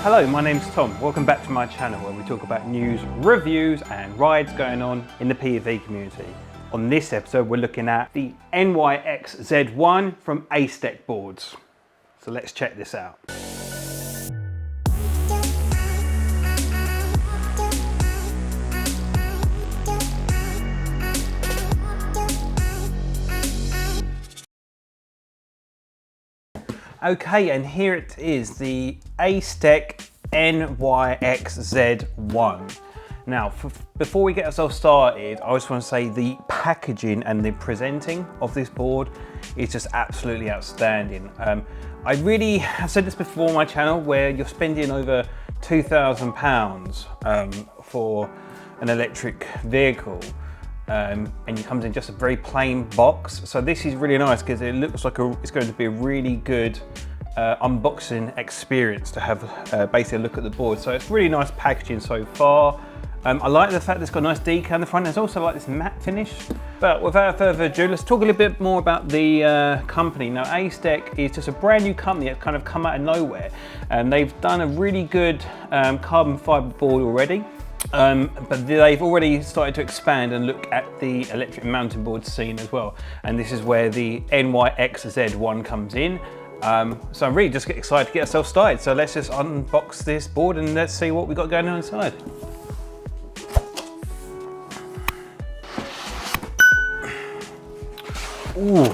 Hello, my name's Tom. Welcome back to my channel where we talk about news, reviews and rides going on in the PV community. On this episode we're looking at the NYX Z1 from AceDeck boards. So let's check this out. Okay, and here it is, the AceDeck NYX Z1. Now, before we get ourselves started, I just want to say the packaging and the presenting of this board is just absolutely outstanding. I really have said this before on my channel, where you're spending over £2,000 for an electric vehicle. And it comes in just a very plain box. So this is really nice because it looks like it's going to be a really good unboxing experience to have basically a look at the board. So it's really nice packaging so far. I like the fact that it's got a nice decal on the front. There's also like this matte finish. But without further ado, let's talk a little bit more about the company. Now, AceDeck is just a brand new company that's kind of come out of nowhere. And they've done a really good carbon fiber board already. But they've already started to expand and look at the electric mountain board scene as well. And this is where the NYX Z1 comes in. So I'm really just excited to get ourselves started. So let's just unbox this board and let's see what we got going on inside. Ooh,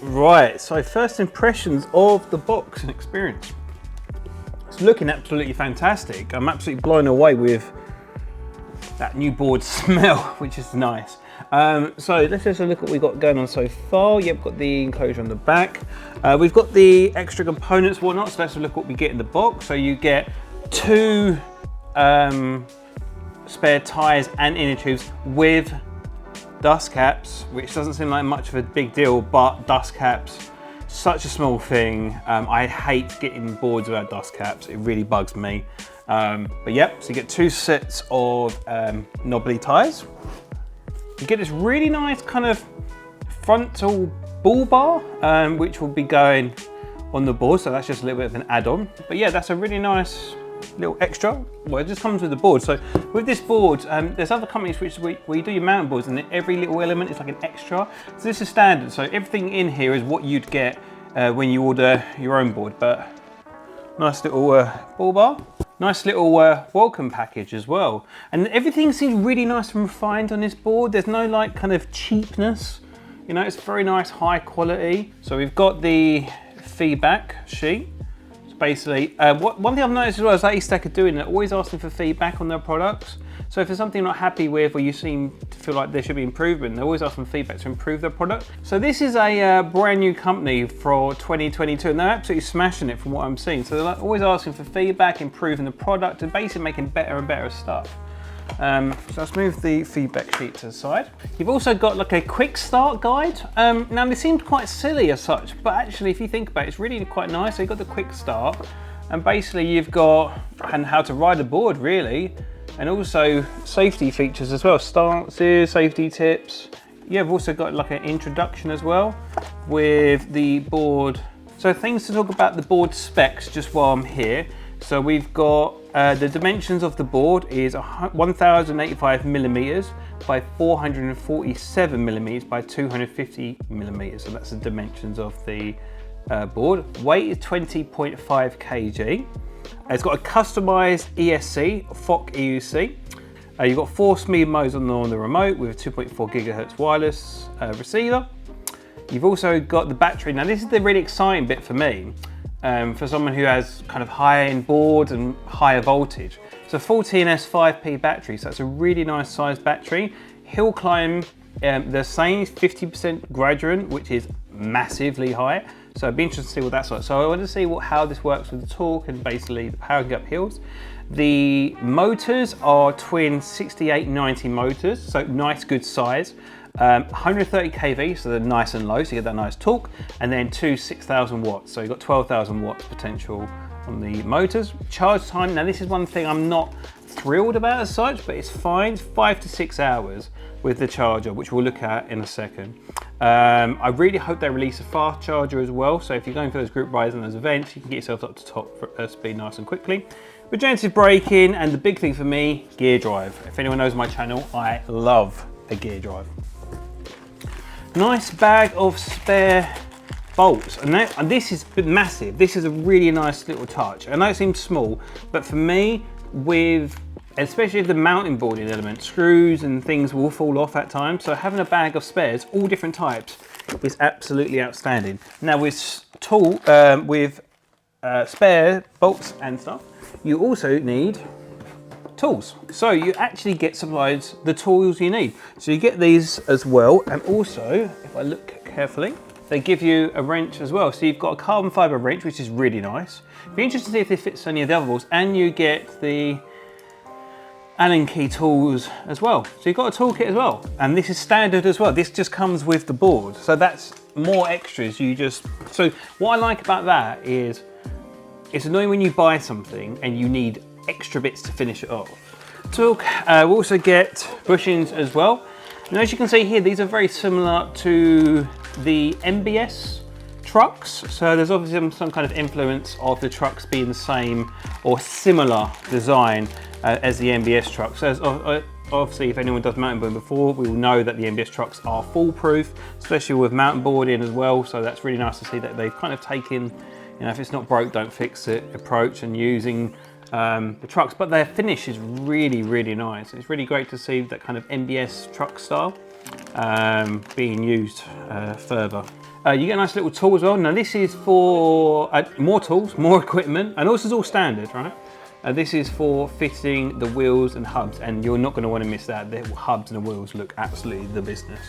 right. So first impressions of the box and experience. It's looking absolutely fantastic. I'm absolutely blown away with that new board smell, which is nice. So let's just look at what we've got going on so far. Yeah, we've got the enclosure on the back. We've got the extra components, whatnot. So let's look at what we get in the box. So you get two spare tires and inner tubes with dust caps, which doesn't seem like much of a big deal, but dust caps, such a small thing. I hate getting boards without dust caps. It really bugs me. But yep, so you get two sets of knobbly tires. You get this really nice kind of frontal bull bar, which will be going on the board. So that's just a little bit of an add-on. But yeah, that's a really nice little extra. Well, it just comes with the board. So with this board, there's other companies where you do your mountain boards and every little element is like an extra. So this is standard. So everything in here is what you'd get when you order your own board. But nice little bull bar. Nice little welcome package as well. And everything seems really nice and refined on this board. There's no like kind of cheapness. You know, it's very nice, high quality. So we've got the feedback sheet. Basically, one thing I've noticed as well is that AceDeck are doing, they're always asking for feedback on their products. So if there's something you're not happy with, or you seem to feel like there should be improvement, they're always asking for feedback to improve their product. So this is a brand new company for 2022, and they're absolutely smashing it from what I'm seeing. So they're like always asking for feedback, improving the product, and basically making better and better stuff. So let's move the feedback sheet to the side. You've also got like a quick start guide. Now this seemed quite silly as such, but actually if you think about it, it's really quite nice. So you've got the quick start, and basically you've got how to ride a board really, and also safety features as well, stances, safety tips. Yeah, I've also got like an introduction as well with the board. So things to talk about the board specs just while I'm here. So we've got the dimensions of the board is 1085 millimeters by 447 millimeters by 250 millimeters. So that's the dimensions of the board. Weight is 20.5 kg. It's got a customized ESC, FOC EUC. You've got 4 speed modes on the remote with a 2.4 gigahertz wireless receiver. You've also got the battery. Now this is the really exciting bit for me. For someone who has kind of high-end boards and higher voltage. So 14S 5P battery, so that's a really nice sized battery. Hill climb, the same 50% gradient, which is massively high. So I'd be interested to see what that's like. So I want to see how this works with the torque and basically the powering up hills. The motors are twin 6890 motors, so nice good size. 130 kV, so they're nice and low, so you get that nice torque, and then two 6,000 watts, so you've got 12,000 watts potential on the motors. Charge time, now this is one thing I'm not thrilled about as such, but it's fine. It's 5 to 6 hours with the charger, which we'll look at in a second. I really hope they release a fast charger as well. So if you're going for those group rides and those events, you can get yourself up to top speed nice and quickly. Regenerative braking, and the big thing for me, gear drive. If anyone knows my channel, I love a gear drive. Nice bag of spare bolts, and this is massive. This is a really nice little touch. I know it seems small, but for me, especially with the mountain boarding element, screws and things will fall off at times. So having a bag of spares, all different types, is absolutely outstanding. Now with spare bolts and stuff, you also need tools. So you actually get supplied the tools you need. So you get these as well, and also, if I look carefully, they give you a wrench as well. So you've got a carbon fiber wrench, which is really nice. Be interested to see if this fits any of the other balls, and you get the Allen key tools as well. So you've got a toolkit as well, and this is standard as well. This just comes with the board, so that's more extras. So what I like about that is it's annoying when you buy something and you need extra bits to finish it off. We also get bushings as well. And as you can see here, these are very similar to the MBS trucks. So there's obviously some kind of influence of the trucks being the same or similar design as the MBS trucks. So obviously, if anyone does mountain boarding before, we will know that the MBS trucks are foolproof, especially with mountain boarding as well. So that's really nice to see that they've kind of taken, if it's not broke, don't fix it approach, and using the trucks, but their finish is really, really nice. It's really great to see that kind of MBS truck style being used further. You get a nice little tool as well. Now this is for more tools, more equipment, and also it's all standard, right? This is for fitting the wheels and hubs, and you're not going to want to miss that. The hubs and the wheels look absolutely the business.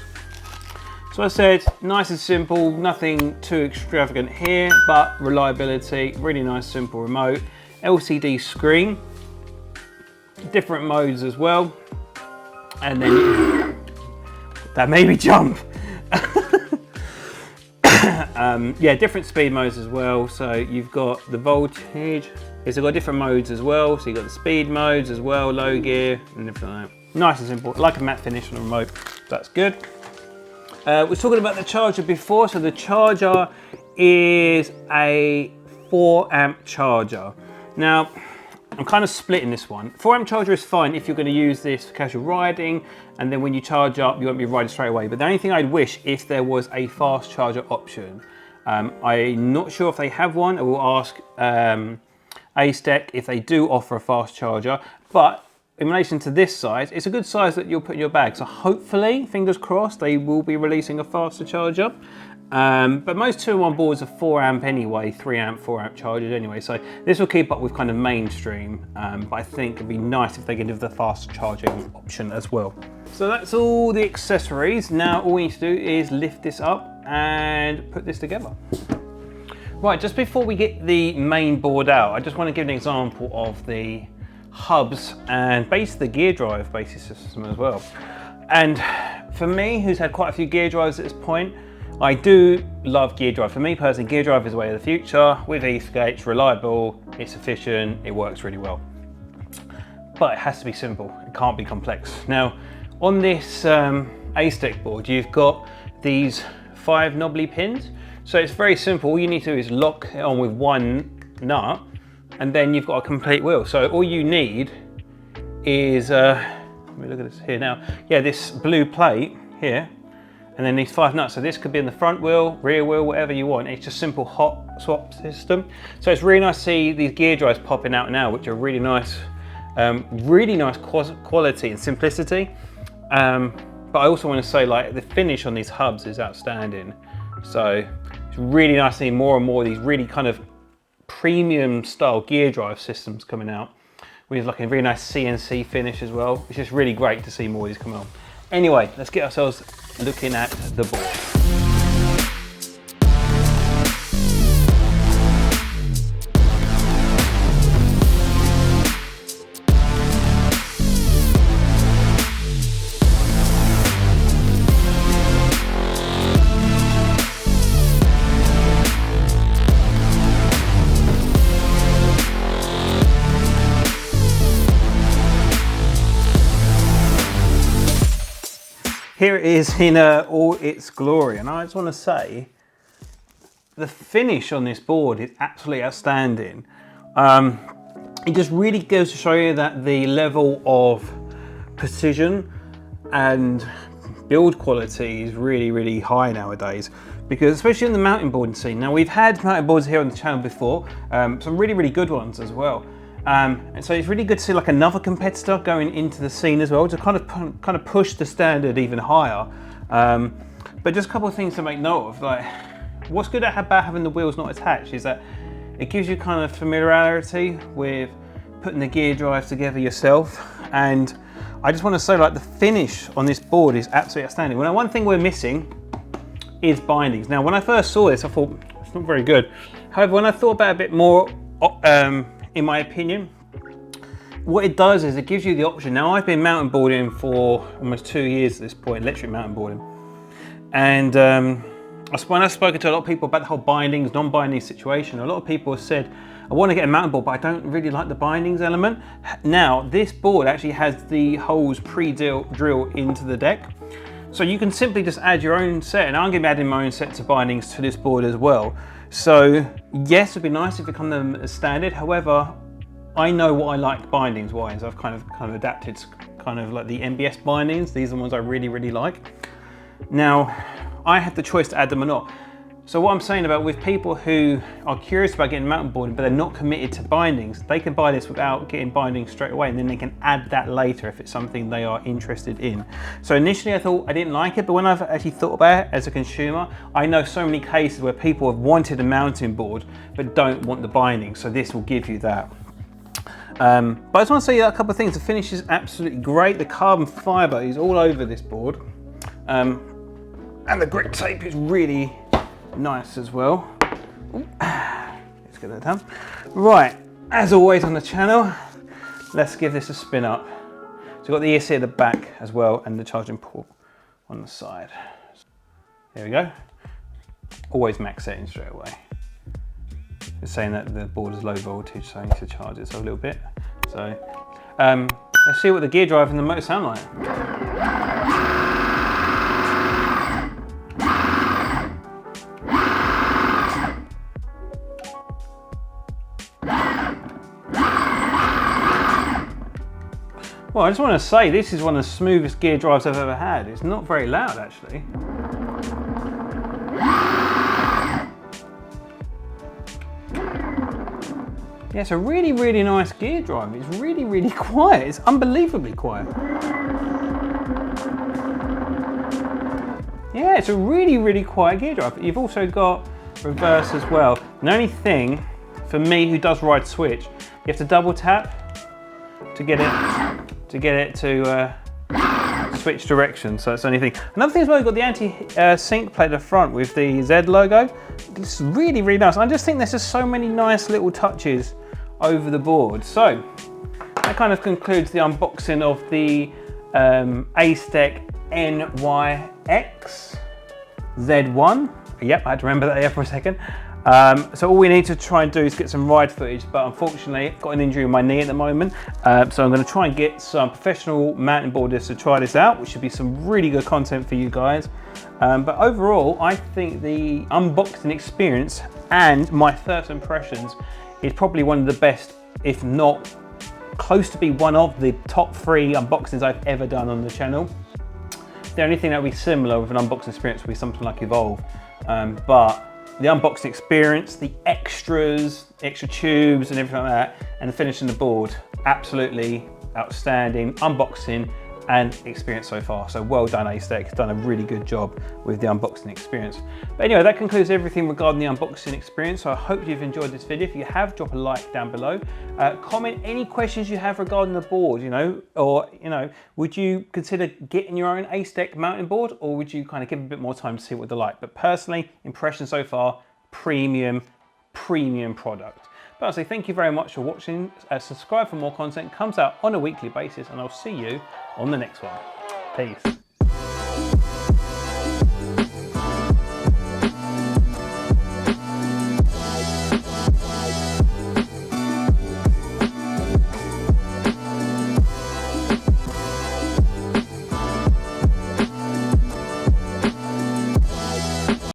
So I said, nice and simple, nothing too extravagant here, but reliability, really nice, simple remote. LCD screen, different modes as well, and then that made me jump. Yeah, different speed modes as well. So you've got the voltage, it's got different modes as well. So you've got the speed modes as well, low gear, and everything like that. Nice and simple, like a matte finish on the remote. That's good. We were talking about the charger before. So the charger is a 4 amp charger. Now, I'm kind of splitting this one. 4 amp charger is fine if you're going to use this for casual riding, and then when you charge up, you won't be riding straight away. But the only thing I'd wish if there was a fast charger option. I'm not sure if they have one. I will ask AceDeck if they do offer a fast charger. But in relation to this size, it's a good size that you'll put in your bag. So hopefully, fingers crossed, they will be releasing a faster charger. But most 2-in-1 boards are 4 amp anyway, 3 amp, 4 amp chargers anyway. So this will keep up with kind of mainstream, but I think it'd be nice if they could give the fast charging option as well. So that's all the accessories. Now all we need to do is lift this up and put this together. Right, just before we get the main board out, I just want to give an example of the hubs and basically the gear drive basic system as well. And for me, who's had quite a few gear drives at this point, I do love gear drive. For me personally, gear drive is the way of the future. With eskate, it's reliable, it's efficient, it works really well. But it has to be simple, it can't be complex. Now, on this AceDeck board, you've got these 5 knobbly pins. So it's very simple, all you need to do is lock it on with one nut, and then you've got a complete wheel. So all you need is, let me look at this here now. Yeah, this blue plate here, and then these 5 nuts. So this could be in the front wheel, rear wheel, whatever you want. It's just simple hot swap system. So it's really nice to see these gear drives popping out now, which are really nice quality and simplicity. But I also want to say, like, the finish on these hubs is outstanding. So it's really nice to see more and more of these really kind of premium style gear drive systems coming out with like a really nice CNC finish as well. It's just really great to see more of these come on. Anyway, let's get ourselves looking at the board. here it is in all its glory. And I just want to say, the finish on this board is absolutely outstanding. It just really goes to show you that the level of precision and build quality is really, really high nowadays, because especially in the mountain boarding scene. Now, we've had mountain boards here on the channel before, some really, really good ones as well. And so it's really good to see like another competitor going into the scene as well to kind of push the standard even higher. But just a couple of things to make note of. Like, what's good about having the wheels not attached is that it gives you kind of familiarity with putting the gear drive together yourself. And I just want to say, like, the finish on this board is absolutely outstanding. Well, now, one thing we're missing is bindings. Now, when I first saw this, I thought it's not very good. However, when I thought about it a bit more, in my opinion, what it does is it gives you the option. Now, I've been mountain boarding for almost 2 years at this point, electric mountain boarding. And when I've spoken to a lot of people about the whole bindings, non-binding situation, a lot of people have said, I want to get a mountain board, but I don't really like the bindings element. Now, this board actually has the holes pre-drilled into the deck. So you can simply just add your own set, and I'm going to be adding my own sets of bindings to this board as well. So yes, it'd be nice if it come them as standard. However, I know what I like bindings wise. I've kind of adapted kind of like the MBS bindings. These are the ones I really, really like. Now, I have the choice to add them or not. So what I'm saying about with people who are curious about getting mountain boarding, but they're not committed to bindings, they can buy this without getting bindings straight away, and then they can add that later if it's something they are interested in. So initially I thought I didn't like it, but when I've actually thought about it as a consumer, I know so many cases where people have wanted a mountain board, but don't want the binding. So this will give you that. But I just want to say a couple of things. The finish is absolutely great. The carbon fiber is all over this board. And the grit tape is really nice as well. Ooh, let's get that done. Right, as always on the channel, let's give this a spin up. So we've got the ESC at the back as well, and the charging port on the side. There we go. Always max setting straight away. It's saying that the board is low voltage, so I need to charge it a little bit. So let's see what the gear drive and the motor sound like. Well, I just want to say this is one of the smoothest gear drives I've ever had. It's not very loud, actually. Yeah, it's a really, really nice gear drive. It's really, really quiet. It's unbelievably quiet. Yeah, it's a really, really quiet gear drive. You've also got reverse as well. The only thing, for me who does ride switch, you have to double tap to get it to switch direction. So that's the only thing. Another thing as well, you've got the anti-sync plate at the front with the Z logo. It's really, really nice. I just think there's just so many nice little touches over the board. So that kind of concludes the unboxing of the AceDeck NYX Z1. Yep, I had to remember that there for a second. So all we need to try and do is get some ride footage, but unfortunately I've got an injury in my knee at the moment. So I'm going to try and get some professional mountain boarders to try this out, which should be some really good content for you guys. But overall, I think the unboxing experience and my first impressions is probably one of the best, if not close to be one of the top 3 unboxings I've ever done on the channel. The only thing that would be similar with an unboxing experience would be something like Evolve. But the unboxing experience, the extras, extra tubes and everything like that, and the finishing the board, absolutely outstanding unboxing and experience so far. So well done, AceDeck, done a really good job with the unboxing experience. But anyway, that concludes everything regarding the unboxing experience. So I hope you've enjoyed this video. If you have, drop a like down below. Comment any questions you have regarding the board, or would you consider getting your own AceDeck mountain board, or would you kind of give a bit more time to see what they like? But personally, impression so far, premium product. But I'll say thank you very much for watching. Subscribe for more content. Comes out on a weekly basis, and I'll see you on the next one. Peace.